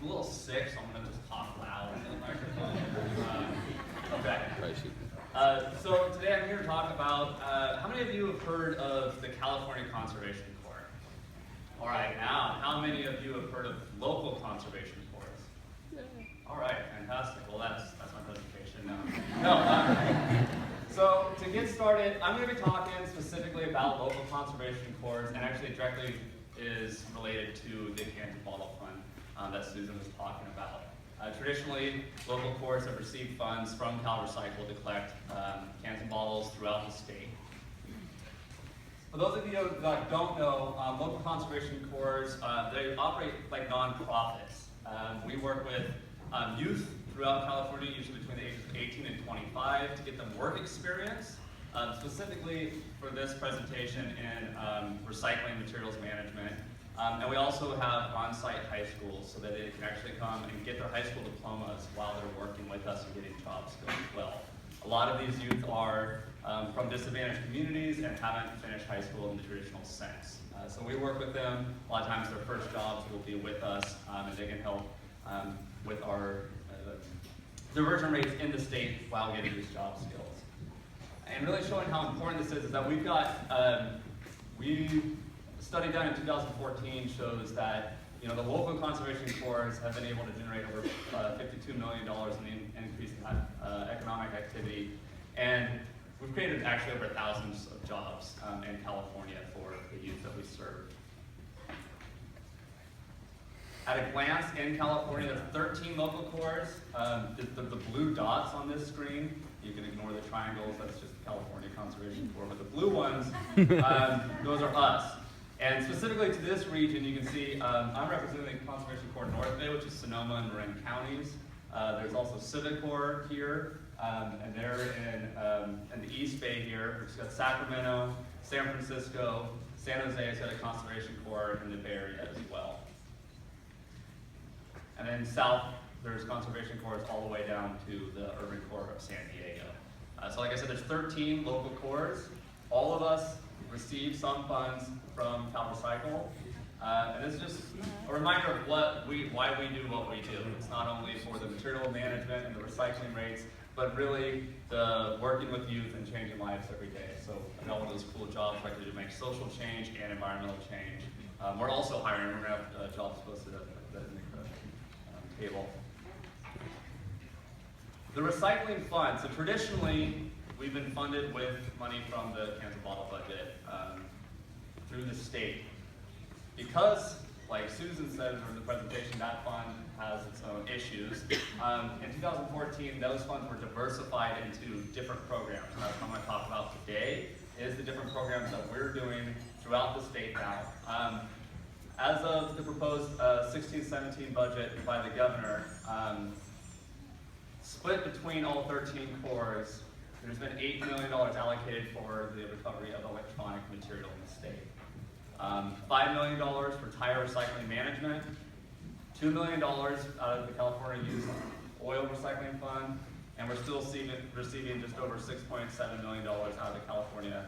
I'm a little sick, so I'm going to just talk loud into the microphone. Okay. So today I'm here to talk about, how many of you have heard of the California Conservation Corps? All right, now, how many of you have heard of local conservation corps? All right, fantastic. Well, that's my presentation now. So to get started, I'm going to be talking specifically about local conservation corps, and actually directly is related to the Canton Bottle Fund that Susan was talking about. Traditionally, local corps have received funds from CalRecycle to collect cans and bottles throughout the state. For those of you that don't know, local conservation corps, they operate like nonprofits. We work with youth throughout California, usually between the ages of 18 and 25, to get them work experience, specifically for this presentation in recycling materials management. And we also have on-site high schools so that they can actually come and get their high school diplomas while they're working with us and getting job skills as well. A lot of these youth are from disadvantaged communities and haven't finished high school in the traditional sense. So we work with them. A lot of times their first jobs will be with us, and they can help with our diversion rates in the state while getting these job skills. And really showing how important this is that we've got, study done in 2014 shows that the local conservation corps have been able to generate over $52 million in increase in economic activity, and we've created actually over thousands of jobs in California for the youth that we serve. At a glance, in California, there's 13 local corps. The blue dots on this screen, you can ignore the triangles, that's just the California Conservation Corps, but the blue ones, those are us. And specifically to this region, you can see I'm representing the Conservation Corps North Bay, which is Sonoma and Marin counties. There's also Civic Corps here, and they're in the East Bay here, which has got Sacramento, San Francisco, San Jose has got a Conservation Corps in the Bay Area as well. And then south, there's conservation corps all the way down to the urban core of San Diego. So like I said, there's 13 local corps. All of us receive some funds from CalRecycle. And this is just a reminder of why we do what we do. It's not only for the material management and the recycling rates, but really the working with youth and changing lives every day. So I got one of those cool jobs likely to make social change and environmental change. We're also hiring. We're going to have jobs posted at the table. The recycling fund. So traditionally, we've been funded with money from the cans and bottle budget through the state. Because, like Susan said in the presentation, that fund has its own issues. In 2014, those funds were diversified into different programs. And that's what I'm going to talk about today, is the different programs that we're doing throughout the state now. As of the proposed 16-17 budget by the governor, split between all 13 corps, there's been $8 million allocated for the recovery of electronic material in the state. $5 million for tire recycling management, $2 million out of the California Youth Oil Recycling Fund, and we're still receiving just over $6.7 million out of the California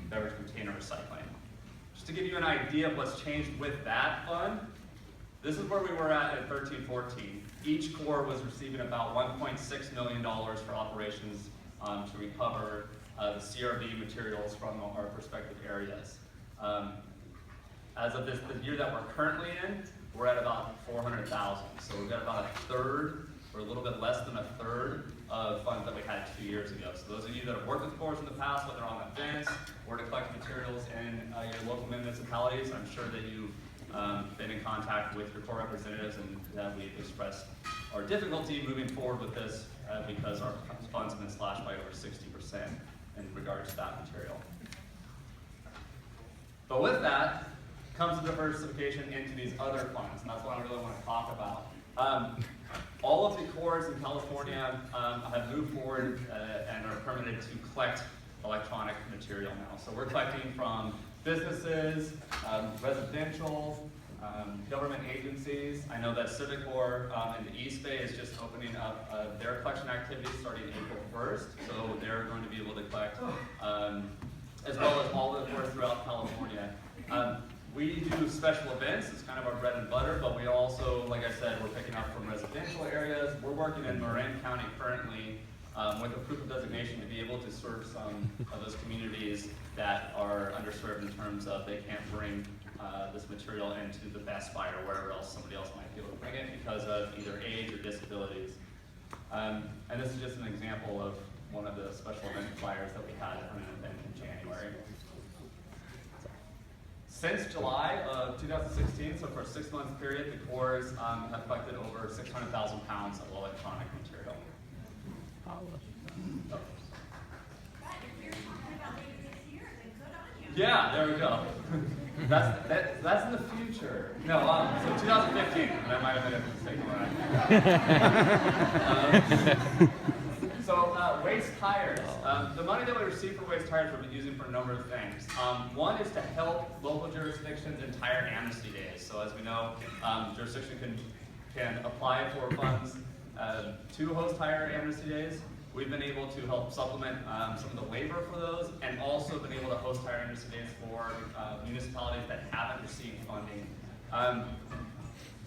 beverage container recycling. Just to give you an idea of what's changed with that fund, this is where we were at 13-14. Each corps was receiving about $1.6 million for operations to recover the CRV materials from our respective areas. As of the year that we're currently in, we're at about 400,000. So we've got about a third, or a little bit less than a third, of funds that we had 2 years ago. So those of you that have worked with corps in the past, whether on events or to collect materials in your local municipalities, I'm sure that you've been in contact with your corps representatives, and that we've expressed our difficulty moving forward with this because our funds have been slashed by over 60% in regards to that material. But with that comes the diversification into these other funds, and that's what I really want to talk about. All of the corps in California have moved forward and are permitted to collect electronic material now. So we're collecting from businesses, residential, government agencies. I know that Civic Corps in the East Bay is just opening up their collection activities starting April 1st. So they're going to be able to collect, as well as all the corps throughout California. We do special events, it's kind of our bread and butter, but we also, like I said, we're picking up from residential areas. We're working in Marin County currently with a proof of designation to be able to serve some of those communities that are underserved in terms of they can't bring this material into the Best Buy or wherever else somebody else might be able to bring it because of either age or disabilities. And this is just an example of one of the special event flyers that we had from an event in January. Since July of 2016, so for a 6-month period, the Corps have collected over 600,000 pounds of electronic material. Yeah, there we go. That's in the future. No, so 2015. That might have been a mistake. Waste tires. The money that we receive for waste tires we've been using for a number of things. One is to help local jurisdictions in tire amnesty days. So as we know, jurisdiction can apply for funds to host tire amnesty days. We've been able to help supplement some of the labor for those, and also been able to host tire amnesty days for municipalities that haven't received funding.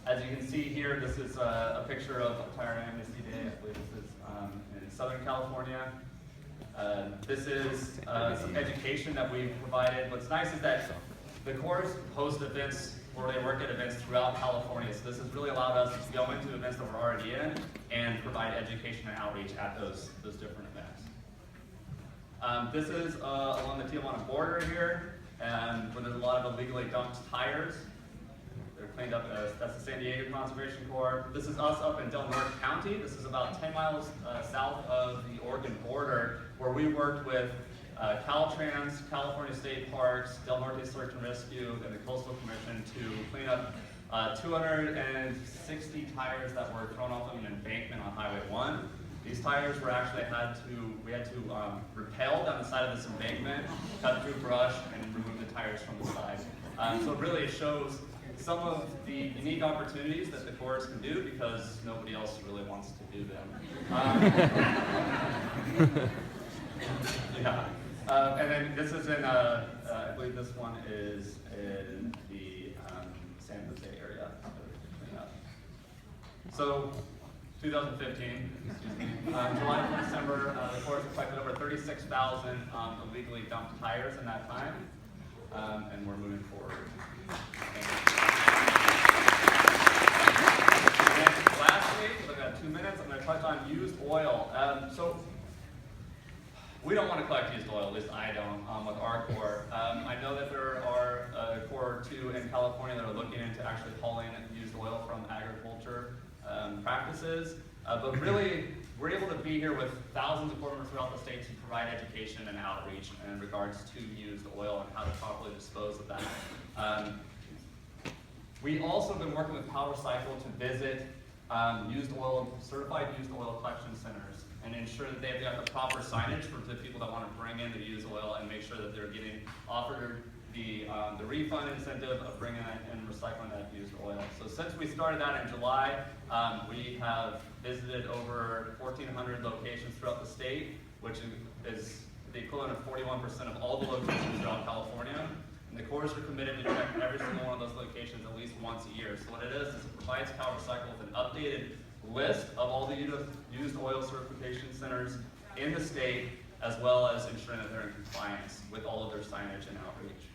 As you can see here, this is a picture of a tire amnesty day. I believe this is in Southern California. This is some education that we've provided. What's nice is that the Corps host events, or they work at events throughout California. So this has really allowed us to go into events that we're already in and provide education and outreach at those different events. This is along the Tijuana border here, where there's a lot of illegally dumped tires. They're cleaned up. That's the San Diego Conservation Corps. This is us up in Del Norte County. This is about 10 miles south of the Oregon border, where we worked with Caltrans, California State Parks, Del Norte Search and Rescue, and the Coastal Commission to clean up 260 tires that were thrown off of an embankment on Highway 1. These tires were actually we had to rappel down the side of this embankment, cut through brush, and remove the tires from the side. So really it shows some of the unique opportunities that the Corps can do because nobody else really wants to do them. Yeah. And then this is in, I believe this one is in the San Jose area. So, 2015, July to December, the Corps collected over 36,000 illegally dumped tires in that time, and we're moving forward. And lastly, I've got 2 minutes, I'm going to touch on used oil. So, we don't want to collect used oil, at least I don't, with our Corps. I know that there are a Corps or two in California that are looking into actually hauling used oil from agriculture practices. But really, we're able to be here with thousands of Corps members throughout the state to provide education and outreach in regards to used oil and how to properly dispose of that. We also have been working with PowerCycle to visit certified used oil collection centers and ensure that they've got the proper signage for the people that want to bring in the used oil and make sure that they're getting offered the refund incentive of bringing in and recycling that used oil. So since we started that in July, we have visited over 1,400 locations throughout the state, which is the equivalent of 41% of all the locations throughout California. And the Corps are committed to check every single one of those locations at least once a year. So what it is it provides PowerCycle with an updated list of all the used oil certification centers in the state, as well as ensuring that they're in compliance with all of their signage and outreach.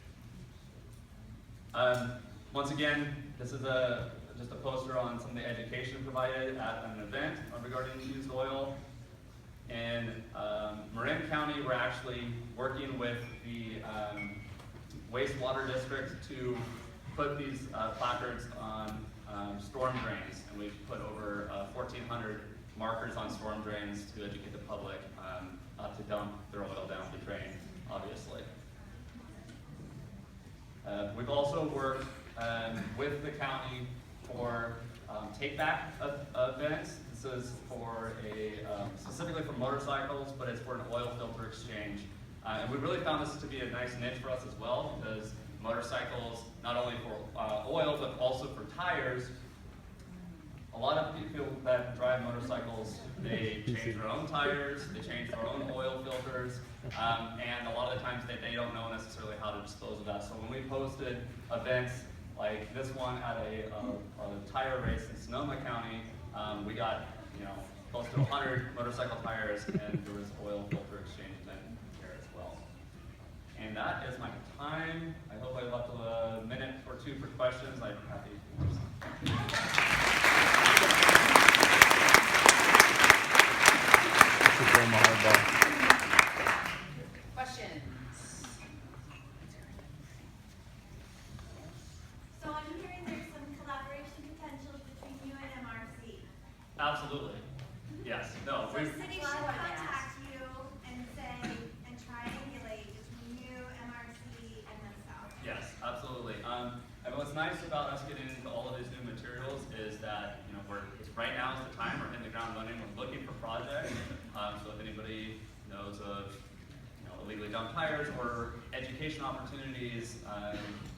Once again, this is just a poster on some of the education provided at an event regarding used oil. In Marin County, we're actually working with the wastewater district to put these placards on storm drains, and we've put over 1,400 markers on storm drains to educate the public not to dump their oil down the drain, obviously. We've also worked with the county for take-back events. This is for specifically for motorcycles, but it's for an oil filter exchange. And we really found this to be a nice niche for us as well, because motorcycles, not only for oil, but also for tires, a a lot of people that drive motorcycles, they change their own tires, they change their own oil filters, and a lot of the times they don't know necessarily how to dispose of that. So when we posted events like this one at a tire race in Sonoma County, we got close to 100 motorcycle tires, and there was oil filter exchange event here as well. And that is my time. I hope I left a minute or two for questions. I'm happy. Questions? So I'm hearing there's some collaboration potentials between you and MRC. Absolutely. Yes. No. So the city should contact you and say, and triangulate between you, MRC, and themselves. Yes, absolutely. And what's nice about us getting into all of these new materials is that right now is the time we're hitting the ground running. We're looking for projects. So if anybody knows of illegally dumped tires or education opportunities,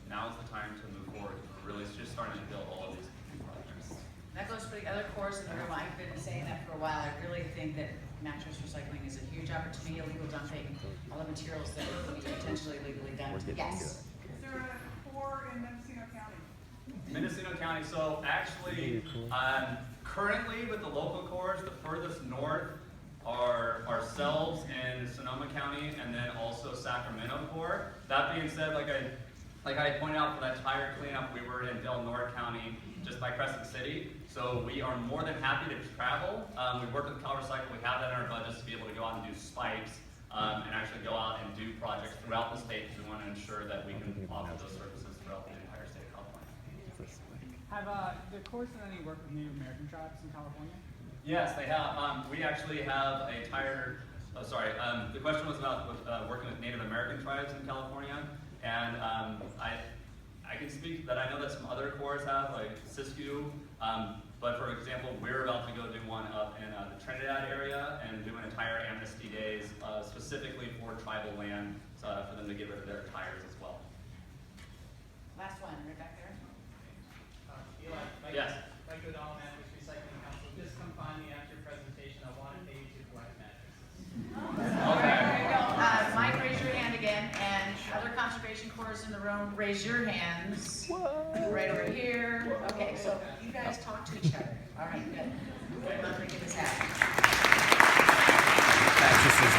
now is the time to move forward. We're really just starting to build all of these projects. That goes for the other cores in the room. I've been saying that for a while. I really think that mattress recycling is a huge opportunity, illegal dumping, all the materials that could be potentially illegally dumped. Yes. Is there a core in Mendocino County? Mendocino County, so actually, currently with the local cores, the furthest north are ourselves in Sonoma County, and then also Sacramento core. That being said, like I pointed out for that tire cleanup, we were in Del Norte County, just by Crescent City. So we are more than happy to travel. We work with CalRecycle. We have that in our budgets to be able to go out and do spikes and actually go out and do projects throughout the state, because we want to ensure that we can offer those services throughout the entire state of California. Have the course done any work with Native American tribes in California? Yes, they have. We actually have a tire. Oh, sorry. The question was about working with Native American tribes in California, and I can speak that I know that some other cores have, like Siskiyou. But for example, we're about to go do one up in the Trinidad area and do an entire amnesty days specifically for tribal land for them to get rid of their tires as well. Last one, right back there. Eli, Yes. Like with all Mattress Recycling Council, just come find me after your presentation. I want to pay you to collect mattresses. There you go. Mike, raise your hand again, and other conservation cores in the room, raise your hands. Right over here. Okay, so you guys talk to each other. All right, good. We're going to make this happen. Mattresses